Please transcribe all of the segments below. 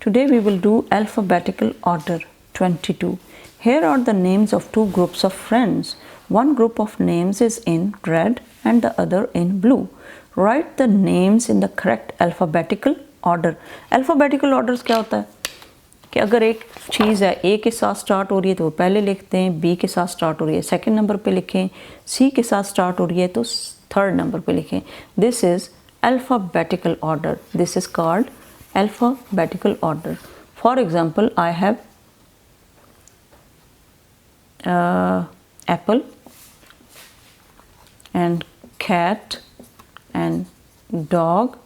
Today we will do alphabetical order 22. Here are the names of two groups of friends. One group of names is in red and the other in blue. Write the names in the correct alphabetical order. Alphabetical orders क्या होता है कि अगर एक चीज़ है A के साथ start हो रही है तो वो पहले लिखते हैं, B के साथ स्टार्ट हो रही है सेकंड नंबर पे लिखें, C के साथ स्टार्ट हो रही है तो थर्ड नंबर पे लिखें. This is alphabetical order. This is called alphabetical order. For example, I have apple and cat and dog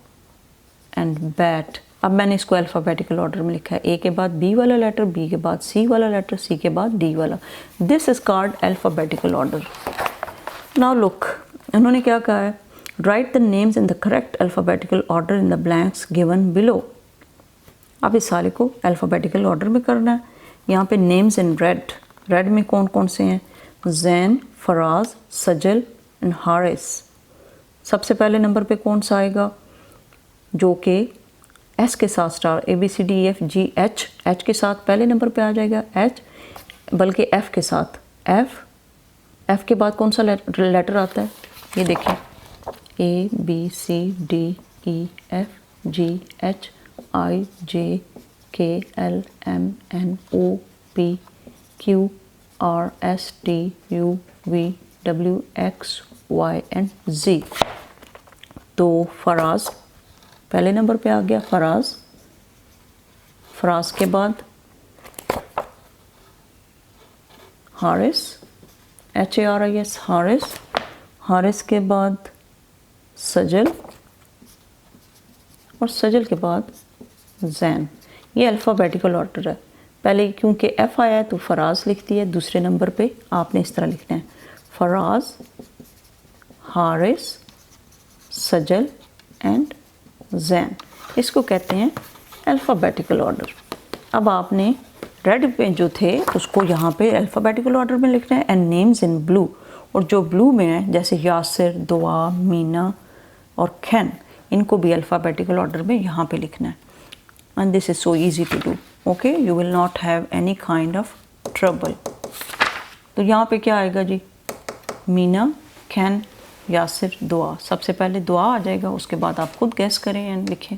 and bat. अब मैंने इसको अल्फ़ाबेटिकल ऑर्डर में लिखा है. ए के बाद बी वाला लेटर, बी के बाद सी वाला लेटर, सी के बाद डी वाला. This is called alphabetical order. Now look, उन्होंने क्या कहा है, right the names in the correct alphabetical order in the blanks given below. अब इस सारे को अल्फ़ाबेटिकल ऑर्डर में करना है. यहाँ पे नेम्स इन रेड, रेड में कौन कौन से हैं, जैन, फराज, सजल एंड हारिस. सबसे पहले नंबर पे कौन सा आएगा, जो कि एस के साथ star, A B C D E F G H, H के साथ पहले नंबर पे आ जाएगा एच, बल्कि एफ के साथ एफ. एफ के बाद कौन सा लेटर आता है, ये देखिए, A B C D E F G H I J K L M N O P Q R S T U V W X Y and G. तो फराज पहले नंबर पे आ गया, फराज. फराज के बाद Haris, H A R I S, Haris. Haris के बाद सजल और सजल के बाद जैन. ये अल्फ़ाबेटिकल ऑर्डर है. पहले क्योंकि एफ आया है तो फराज लिखती है, दूसरे नंबर पे आपने इस तरह लिखना है, फराज, हारिस, सजल एंड जैन. इसको कहते हैं अल्फ़ाबेटिकल ऑर्डर. अब आपने रेड पे जो थे उसको यहाँ पे अल्फ़ाबेटिकल ऑर्डर में लिखना है एंड नेम्स इन ब्लू. और जो ब्लू में है जैसे यासिर, दुआ, मीना और खैन, इनको भी अल्फ़ाबेटिकल ऑर्डर में यहाँ पे लिखना है. And this is so easy to do. Okay, you will not have any kind of trouble. तो यहाँ पे क्या आएगा जी, मीना, खैन, यासिर, दुआ. सबसे पहले दुआ आ जाएगा, उसके बाद आप खुद गैस करें एंड लिखें.